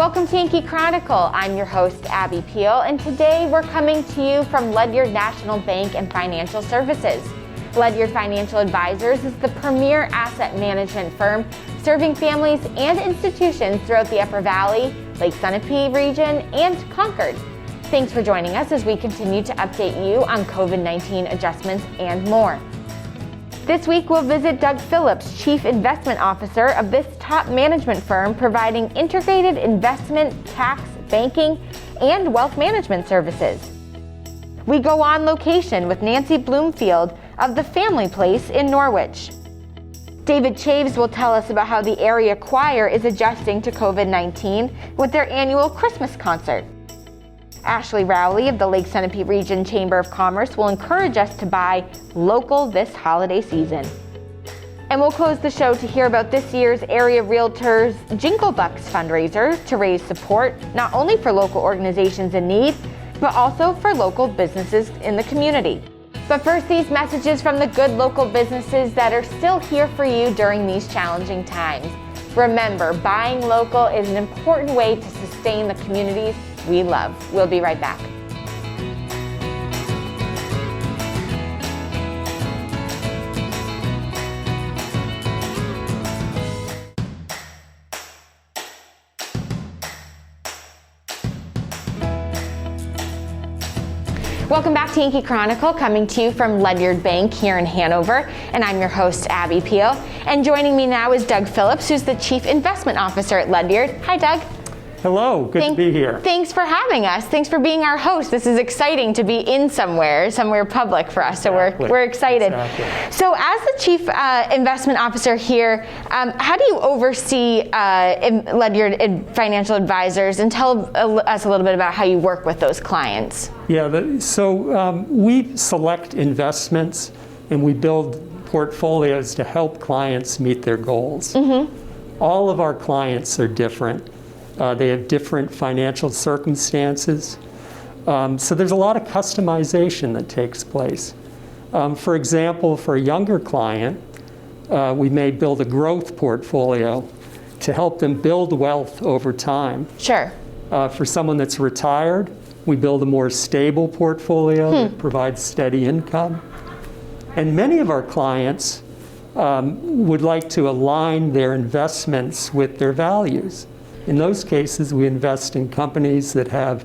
Welcome to Yankee Chronicle. I'm your host, Abby Peel, and today we're coming to you from Ledyard National Bank and Financial Services. Ledyard Financial Advisors is the premier asset management firm serving families and institutions throughout the Upper Valley, Lake Sunapee region, and Concord. Thanks for joining us as we continue to update you on COVID-19 adjustments and more. This week, we'll visit Doug Phillips, Chief Investment Officer of this top management firm providing integrated investment, tax, banking, and wealth management services. We go on location with Nancy Bloomfield of the Family Place in Norwich. David Chaves will tell us about how the area choir is adjusting to COVID-19 with their annual Christmas concert. Ashley Rowley of the Lake Sunapee Region Chamber of Commerce will encourage us to buy local this holiday season. And we'll close the show to hear about this year's Area Realtors Jingle Bucks fundraiser to raise support not only for local organizations in need, but also for local businesses in the community. But first, these messages from the good local businesses that are still here for you during these challenging times. Remember, buying local is an important way to sustain the communities we love. We'll be right back. Welcome back to Yankee Chronicle, coming to you from Ledyard Bank here in Hanover, and I'm your host, Abby Peel. And joining me now is Doug Phillips, who's the Chief Investment Officer at Ledyard. Hi, Doug. Hello, good to be here. Thanks for having us. Thanks for being our host. This is exciting to be in somewhere public for us, so we're excited. Exactly. So as the Chief Investment Officer here, how do you oversee Ledyard Financial Advisors, and tell us a little bit about how you work with those clients? Yeah, we select investments and we build portfolios to help clients meet their goals. Mm-hmm. All of our clients are different. They have different financial circumstances. So there's a lot of customization that takes place. For example, for a younger client, we may build a growth portfolio to help them build wealth over time. Sure. For someone that's retired, we build a more stable portfolio that provides steady income. And many of our clients would like to align their investments with their values. In those cases, we invest in companies that have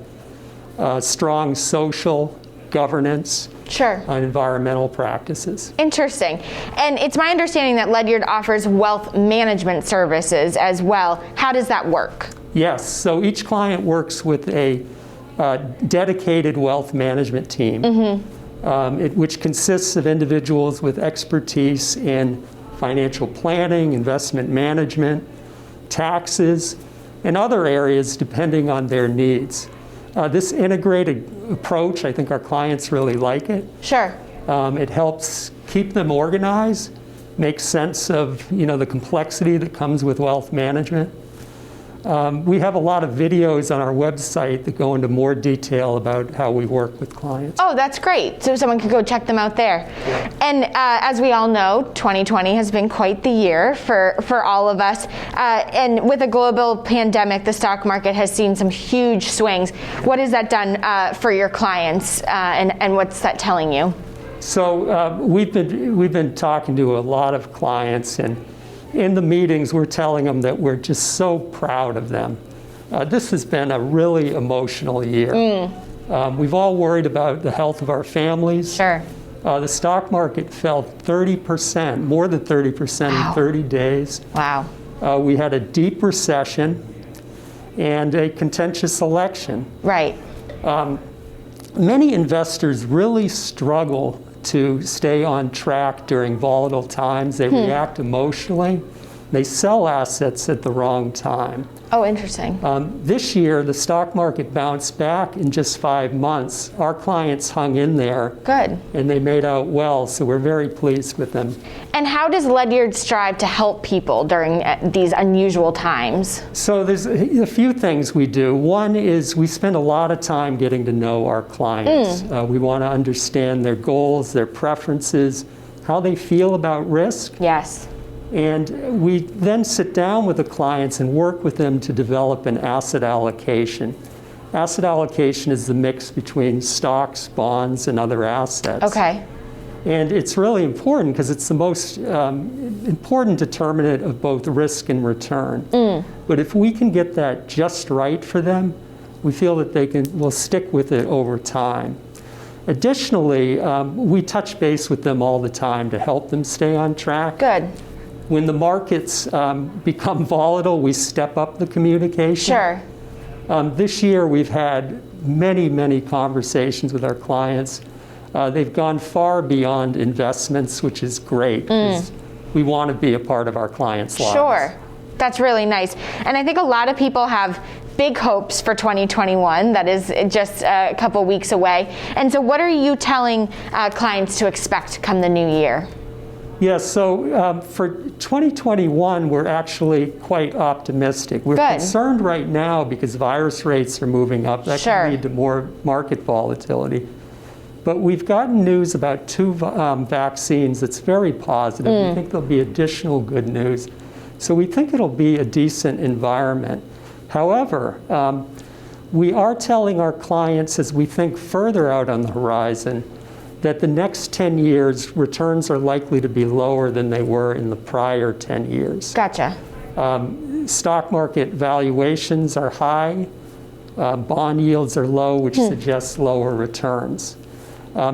strong social governance, and environmental practices. Interesting. And it's my understanding that Ledyard offers wealth management services as well. How does that work? Yes. So each client works with a dedicated wealth management team, which consists of individuals with expertise in financial planning, investment management, taxes, and other areas depending on their needs. This integrated approach, I think our clients really like it. Sure. It helps keep them organized, make sense of the complexity that comes with wealth management. We have a lot of videos on our website that go into more detail about how we work with clients. Oh, that's great. So someone could go check them out there. Yeah. And as we all know, 2020 has been quite the year for all of us. And with a global pandemic, the stock market has seen some huge swings. What has that done for your clients, and what's that telling you? So we've been talking to a lot of clients, and in the meetings, we're telling them that we're just so proud of them. This has been a really emotional year. We've all worried about the health of our families. Sure. The stock market fell 30%, more than 30% in 30 days. Wow. We had a deep recession and a contentious election. Right. Many investors really struggle to stay on track during volatile times. They react emotionally. They sell assets at the wrong time. Oh, interesting. This year, the stock market bounced back in just 5 months. Our clients hung in there. Good. And they made out well, so we're very pleased with them. And how does Ledyard strive to help people during these unusual times? So there's a few things we do. One is we spend a lot of time getting to know our clients. We want to understand their goals, their preferences, how they feel about risk. Yes. And we then sit down with the clients and work with them to develop an asset allocation. Asset allocation is the mix between stocks, bonds, and other assets. Okay. And it's really important because it's the most important determinant of both risk and return. But if we can get that just right for them, we feel that will stick with it over time. Additionally, we touch base with them all the time to help them stay on track. Good. When the markets become volatile, we step up the communication. Sure. This year, we've had many, many conversations with our clients. They've gone far beyond investments, which is great. We want to be a part of our clients' lives. Sure. That's really nice. And I think a lot of people have big hopes for 2021 that is just a couple weeks away. And so what are you telling clients to expect come the new year? Yes, so for 2021, we're actually quite optimistic. We're concerned right now because virus rates are moving up. That can lead to more market volatility. But we've gotten news about 2 vaccines that's very positive. We think there'll be additional good news. So we think it'll be a decent environment. However, we are telling our clients as we think further out on the horizon that the next 10 years returns are likely to be lower than they were in the prior 10 years. Gotcha. Stock market valuations are high, bond yields are low, which suggests lower returns.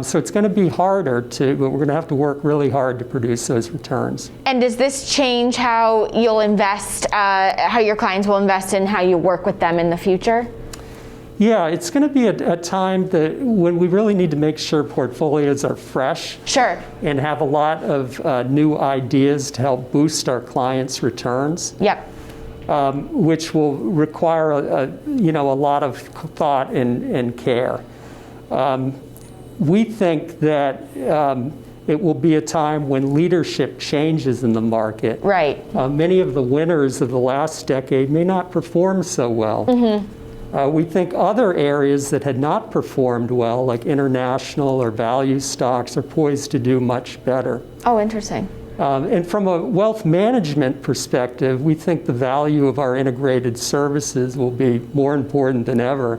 So it's going to be harder but we're going to have to work really hard to produce those returns. And does this change how you'll invest, how your clients will invest and how you work with them in the future? Yeah, it's going to be a time when we really need to make sure portfolios are fresh. Sure. And have a lot of new ideas to help boost our clients' returns. Yep. Which will require a lot of thought and care. We think that it will be a time when leadership changes in the market. Right. Many of the winners of the last decade may not perform so well. We think other areas that had not performed well, like international or value stocks, are poised to do much better. Oh, interesting. And from a wealth management perspective, we think the value of our integrated services will be more important than ever.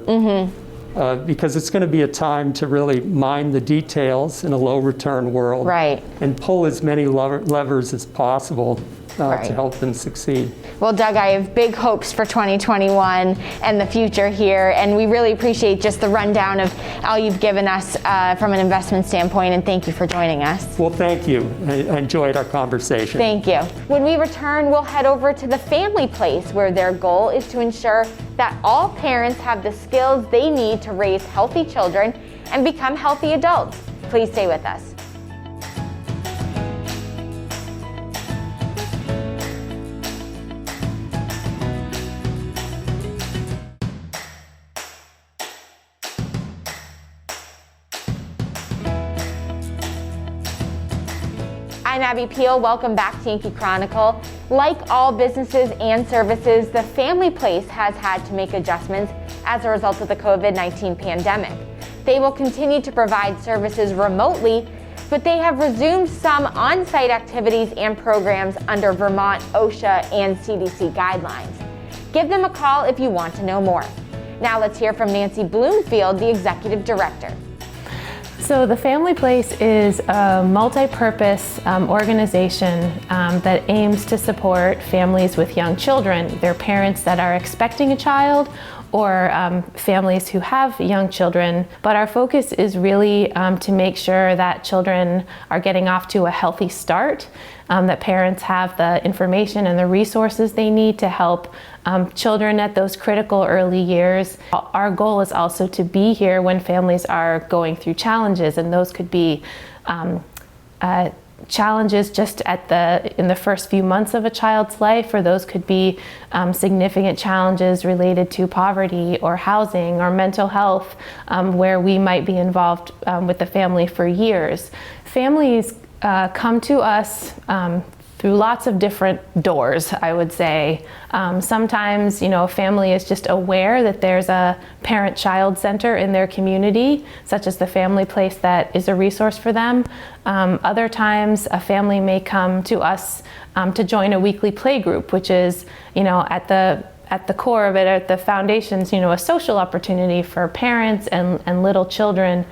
Because it's going to be a time to really mind the details in a low return world. Right. And pull as many levers as possible to help them succeed. Well, Doug, I have big hopes for 2021 and the future here, and we really appreciate just the rundown of all you've given us from an investment standpoint, and thank you for joining us. Well, thank you. I enjoyed our conversation. Thank you. When we return, we'll head over to the Family Place, where their goal is to ensure that all parents have the skills they need to raise healthy children and become healthy adults. Please stay with us. I'm Abby Peel. Welcome back to Yankee Chronicle. Like all businesses and services, the Family Place has had to make adjustments as a result of the COVID-19 pandemic. They will continue to provide services remotely, but they have resumed some on-site activities and programs under Vermont OSHA and CDC guidelines. Give them a call if you want to know more. Now let's hear from Nancy Bloomfield, the Executive Director. So the Family Place is a multi-purpose organization that aims to support families with young children, their parents that are expecting a child or families who have young children. But our focus is really to make sure that children are getting off to a healthy start, that parents have the information and the resources they need to help children at those critical early years. Our goal is also to be here when families are going through challenges, and those could be challenges just in the first few months of a child's life, or those could be significant challenges related to poverty or housing or mental health, where we might be involved with the family for years. Families come to us through lots of different doors, I would say. Sometimes, a family is just aware that there's a parent-child center in their community, such as the Family Place, that is a resource for them. Other times, a family may come to us to join a weekly play group, which is, at the core of it, at the foundations, a social opportunity for parents and little children.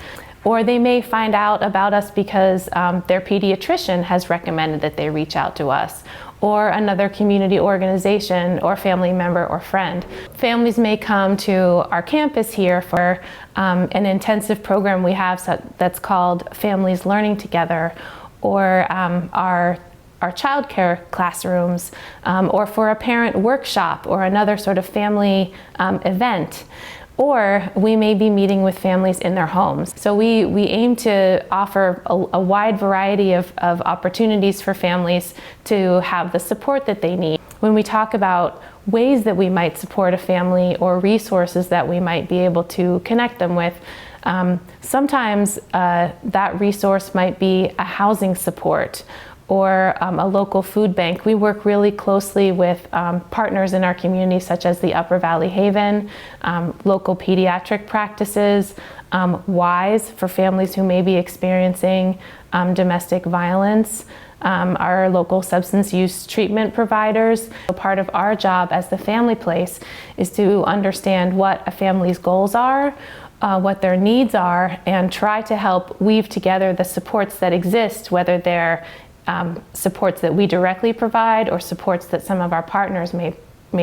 Or they may find out about us because their pediatrician has recommended that they reach out to us, or another community organization or family member or friend. Families may come to our campus here for an intensive program we have that's called Families Learning Together, or our childcare classrooms, or for a parent workshop or another sort of family event. Or we may be meeting with families in their homes. So we aim to offer a wide variety of opportunities for families to have the support that they need. When we talk about ways that we might support a family or resources that we might be able to connect them with, sometimes that resource might be a housing support or a local food bank. We work really closely with partners in our community, such as the Upper Valley Haven, local pediatric practices, WISE for families who may be experiencing domestic violence, our local substance use treatment providers. Part of our job as the Family Place is to understand what a family's goals are, what their needs are, and try to help weave together the supports that exist, whether they're supports that we directly provide or supports that some of our partners may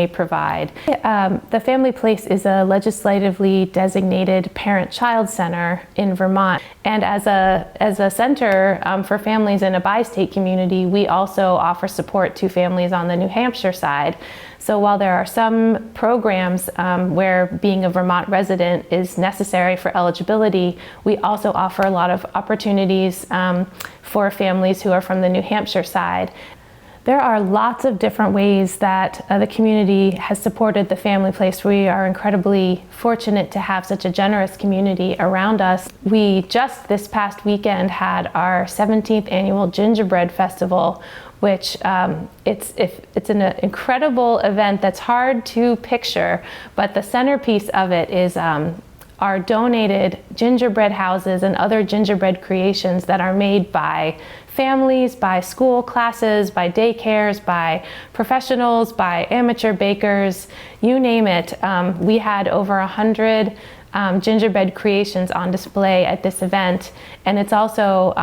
provide. The Family Place is a legislatively designated parent-child center in Vermont, and as a center for families in a bi-state community, we also offer support to families on the New Hampshire side. So while there are some programs where being a Vermont resident is necessary for eligibility, we also offer a lot of opportunities for families who are from the New Hampshire side. There are lots of different ways that the community has supported the Family Place. We are incredibly fortunate to have such a generous community around us. We just this past weekend had our 17th annual Gingerbread Festival, which it's an incredible event that's hard to picture, but the centerpiece of it is our donated gingerbread houses and other gingerbread creations that are made by families, by school classes, by daycares, by professionals, by amateur bakers, you name it. We had over 100 gingerbread creations on display at this event, and it's also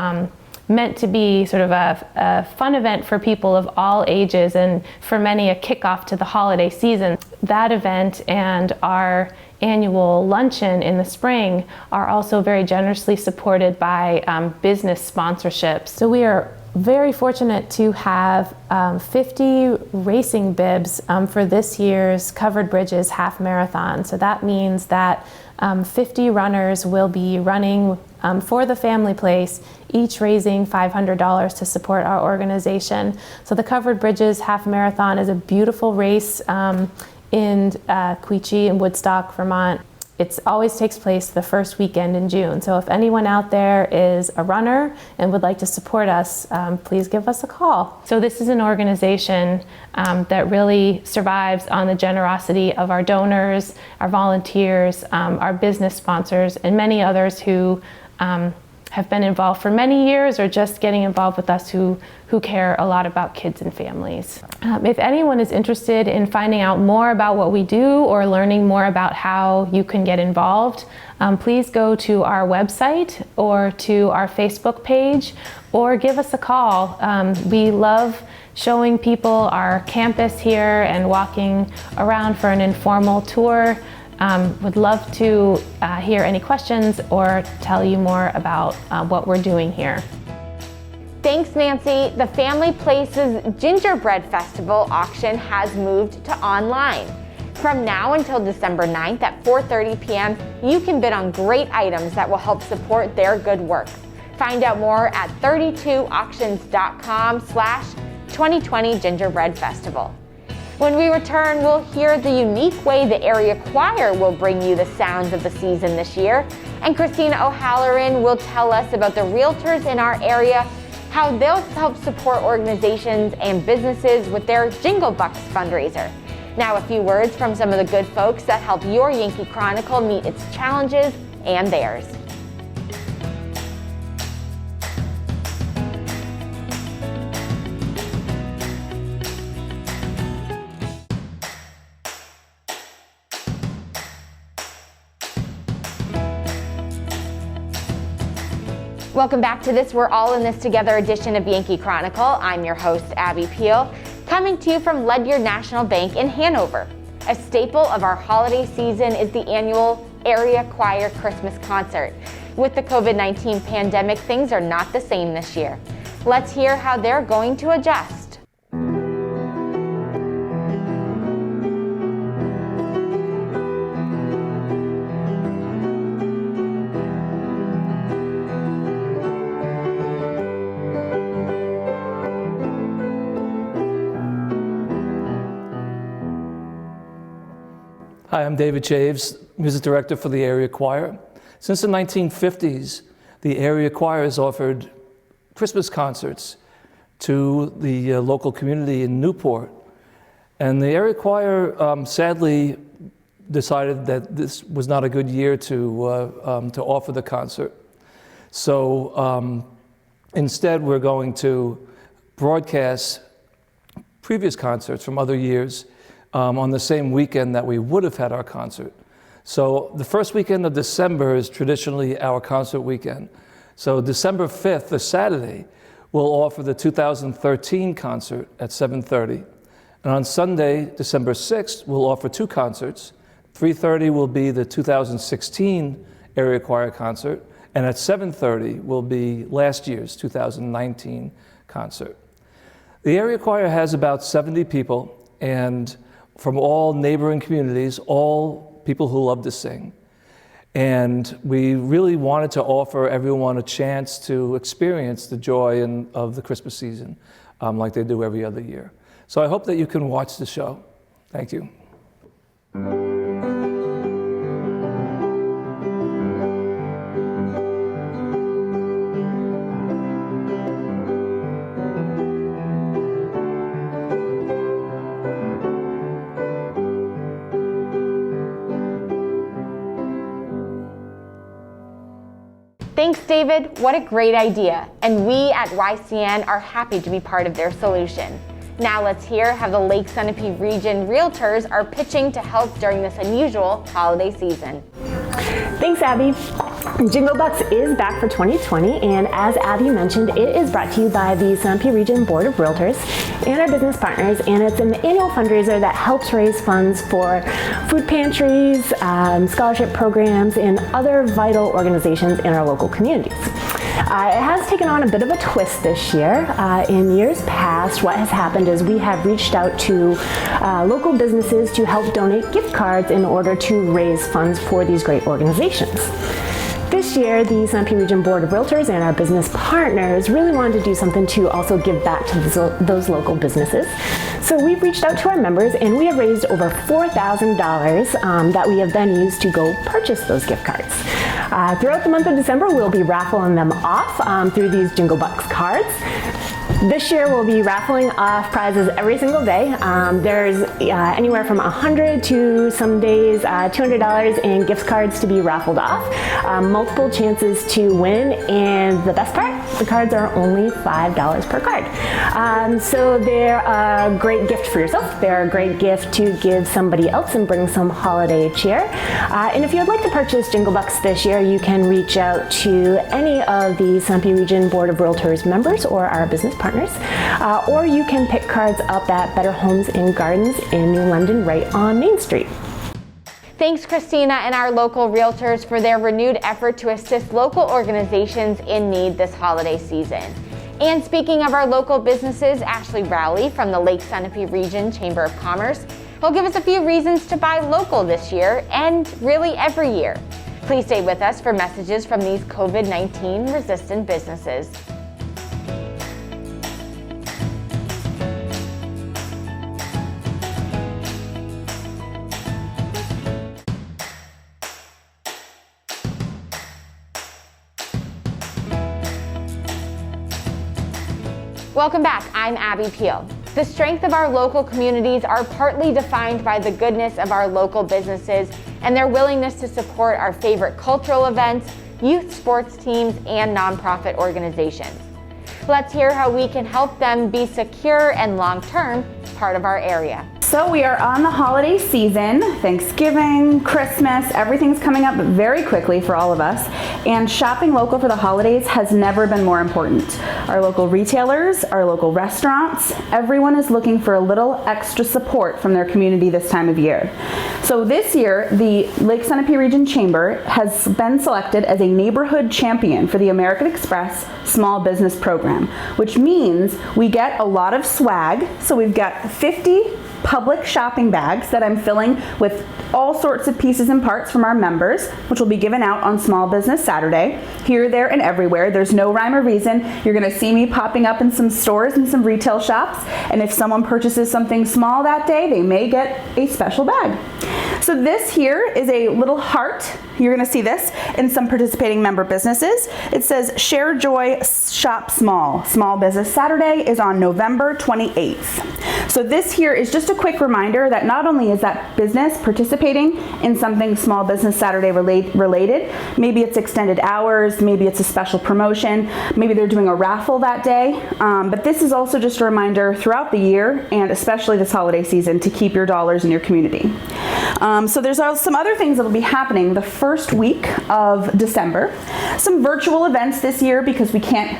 meant to be sort of a fun event for people of all ages, and for many a kickoff to the holiday season. That event and our annual luncheon in the spring are also very generously supported by business sponsorships. So we are very fortunate to have 50 racing bibs for this year's Covered Bridges Half Marathon. So that means that 50 runners will be running for the Family Place, each raising $500 to support our organization. So the Covered Bridges Half Marathon is a beautiful race in Quechee and Woodstock, Vermont. It always takes place the first weekend in June. So if anyone out there is a runner and would like to support us, please give us a call. So this is an organization that really survives on the generosity of our donors, our volunteers, our business sponsors, and many others who have been involved for many years or just getting involved with us who care a lot about kids and families. If anyone is interested in finding out more about what we do or learning more about how you can get involved, please go to our website or to our Facebook page or give us a call. We love showing people our campus here and walking around for an informal tour. Would love to hear any questions or tell you more about what we're doing here. Thanks, Nancy. The Family Place's Gingerbread Festival auction has moved to online. From now until December 9th at 4:30 p.m., you can bid on great items that will help support their good work. Find out more at 32auctions.com/2020 Gingerbread Festival. When we return, we'll hear the unique way the area choir will bring you the sounds of the season this year. And Christina O'Halloran will tell us about the realtors in our area how they'll help support organizations and businesses with their Jingle Bucks fundraiser. Now, a few words from some of the good folks that help your Yankee Chronicle meet its challenges and theirs. Welcome back to this We're All in This Together edition of Yankee Chronicle. I'm your host, Abby Peel, coming to you from Ledyard National Bank in Hanover. A staple of our holiday season is the annual Area Choir Christmas Concert. With the COVID-19 pandemic, things are not the same this year. Let's hear how they're going to adjust. Hi, I'm David Chaves, Music Director for the Area Choir. Since the 1950s, the Area Choir has offered Christmas concerts to the local community in Newport. And the Area Choir sadly decided that this was not a good year to offer the concert. So instead, we're going to broadcast previous concerts from other years on the same weekend that we would have had our concert. So the first weekend of December is traditionally our concert weekend. So December 5th, the Saturday, we'll offer the 2013 concert at 7:30. And on Sunday, December 6th, we'll offer two concerts. 3:30 will be the 2016 Area Choir concert, and at 7:30 will be last year's 2019 concert. The Area Choir has about 70 people, and from all neighboring communities, all people who love to sing. And we really wanted to offer everyone a chance to experience the joy of the Christmas season like they do every other year. So I hope that you can watch the show. Thank you. Thanks, David. What a great idea. And we at YCN are happy to be part of their solution. Now let's hear how the Lake Sunapee Region Realtors are pitching to help during this unusual holiday season. Thanks, Abby. Jingle Bucks is back for 2020, and as Abby mentioned, it is brought to you by the Sunapee Region Board of Realtors and our business partners, and it's an annual fundraiser that helps raise funds for food pantries, scholarship programs, and other vital organizations in our local communities. It has taken on a bit of a twist this year. In years past, what has happened is we have reached out to local businesses to help donate gift cards in order to raise funds for these great organizations. This year, the Sunapee Region Board of Realtors and our business partners really wanted to do something to also give back to those local businesses. So we've reached out to our members and we have raised over $4,000 that we have then used to go purchase those gift cards. Throughout the month of December, we'll be raffling them off through these Jingle Bucks cards. This year we'll be raffling off prizes every single day. There's anywhere from $100 to some days $200 in gift cards to be raffled off. Multiple chances to win, and the best part, the cards are only $5 per card. So they're a great gift for yourself. They're a great gift to give somebody else and bring some holiday cheer. And if you'd like to purchase Jingle Bucks this year, you can reach out to any of the Sunapee Region Board of Realtors members or our business partners. Or you can pick cards up at Better Homes and Gardens in New London, right on Main Street. Thanks, Christina and our local realtors for their renewed effort to assist local organizations in need this holiday season. And speaking of our local businesses, Ashley Rowley from the Lake Sunapee Region Chamber of Commerce will give us a few reasons to buy local this year and really every year. Please stay with us for messages from these COVID-19 resistant businesses. Welcome back, I'm Abby Peel. The strength of our local communities are partly defined by the goodness of our local businesses and their willingness to support our favorite cultural events, youth sports teams, and nonprofit organizations. Let's hear how we can help them be secure and long-term part of our area. So we are on the holiday season, Thanksgiving, Christmas, everything's coming up very quickly for all of us, and shopping local for the holidays has never been more important. Our local retailers, our local restaurants, everyone is looking for a little extra support from their community this time of year. So this year, the Lake Sunapee Region Chamber has been selected as a neighborhood champion for the American Express Small Business Program, which means we get a lot of swag. So we've got 50 public shopping bags that I'm filling with all sorts of pieces and parts from our members, which will be given out on Small Business Saturday, here, there, and everywhere. There's no rhyme or reason. You're gonna see me popping up in some stores and some retail shops, and if someone purchases something small that day, they may get a special bag. So this here is a little heart. You're gonna see this in some participating member businesses. It says, Share Joy, Shop Small. Small Business Saturday is on November 28th. So this here is just a quick reminder that not only is that business participating in something Small Business Saturday related, maybe it's extended hours, maybe it's a special promotion, maybe they're doing a raffle that day, but this is also just a reminder throughout the year, and especially this holiday season, to keep your dollars in your community. So there's some other things that will be happening the first week of December. Some virtual events this year because we can't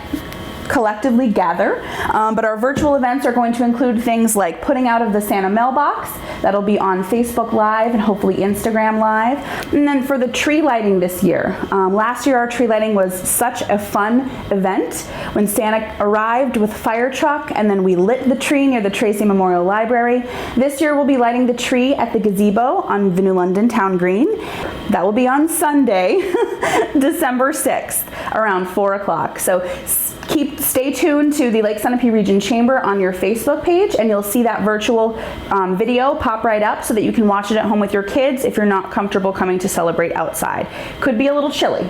collectively gather, but our virtual events are going to include things like putting out of the Santa mailbox. That'll be on Facebook Live and hopefully Instagram Live. And then for the tree lighting this year, last year our tree lighting was such a fun event when Santa arrived with a fire truck and then we lit the tree near the Tracy Memorial Library. This year we'll be lighting the tree at the gazebo on the New London Town Green. That will be on Sunday, December 6th, around 4 o'clock. So stay tuned to the Lake Sunapee Region Chamber on your Facebook page, and you'll see that virtual video pop right up so that you can watch it at home with your kids if you're not comfortable coming to celebrate outside. Could be a little chilly.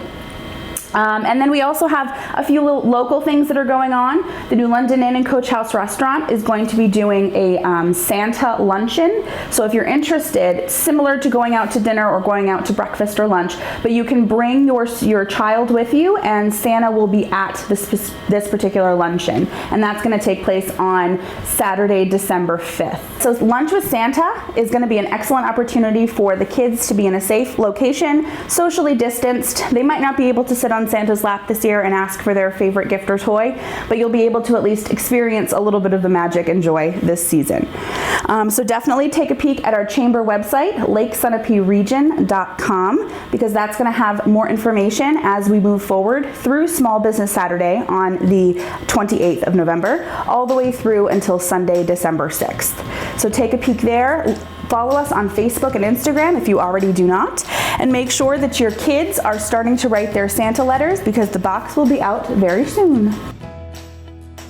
And then we also have a few local things that are going on. The New London Inn and Coach House Restaurant is going to be doing a Santa luncheon. So if you're interested, similar to going out to dinner or going out to breakfast or lunch, but you can bring your child with you, and Santa will be at this particular luncheon. And that's going to take place on Saturday, December 5th. So lunch with Santa is going to be an excellent opportunity for the kids to be in a safe location, socially distanced. They might not be able to sit on Santa's lap this year and ask for their favorite gift or toy, but you'll be able to at least experience a little bit of the magic and joy this season. So definitely take a peek at our chamber website, lakesunapeeregion.com, because that's going to have more information as we move forward through Small Business Saturday on the 28th of November, all the way through until Sunday, December 6th. So take a peek there. Follow us on Facebook and Instagram if you already do not, and make sure that your kids are starting to write their Santa letters because the box will be out very soon.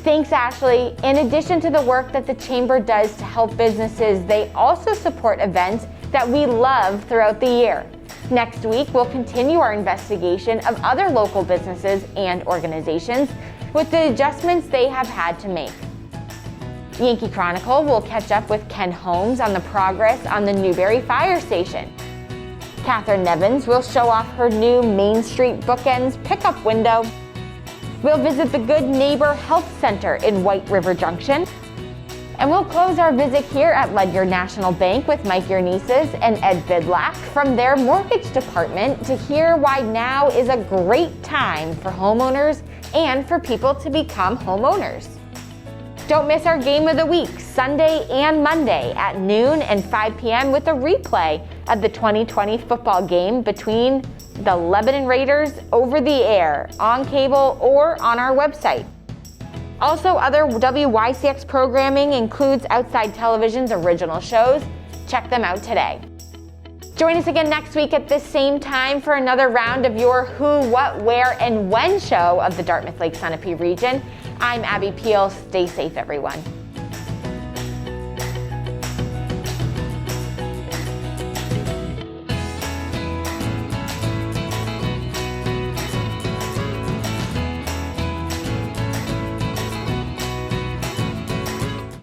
Thanks, Ashley. In addition to the work that the Chamber does to help businesses, they also support events that we love throughout the year. Next week, we'll continue our investigation of other local businesses and organizations with the adjustments they have had to make. Yankee Chronicle will catch up with Ken Holmes on the progress on the Newberry Fire Station. Catherine Nevins will show off her new Main Street Bookends pickup window. We'll visit the Good Neighbor Health Center in White River Junction. And we'll close our visit here at Ledyard National Bank with Mike Yernices and Ed Bidlack from their mortgage department to hear why now is a great time for homeowners and for people to become homeowners. Don't miss our game of the week, Sunday and Monday at noon and 5 p.m. with a replay of the 2020 football game between the Lebanon Raiders over the air, on cable, or on our website. Also, other WYCX programming includes Outside Television's original shows. Check them out today. Join us again next week at this same time for another round of your Who, What, Where, and When show of the Dartmouth Lake Sunapee region. I'm Abby Peel. Stay safe, everyone.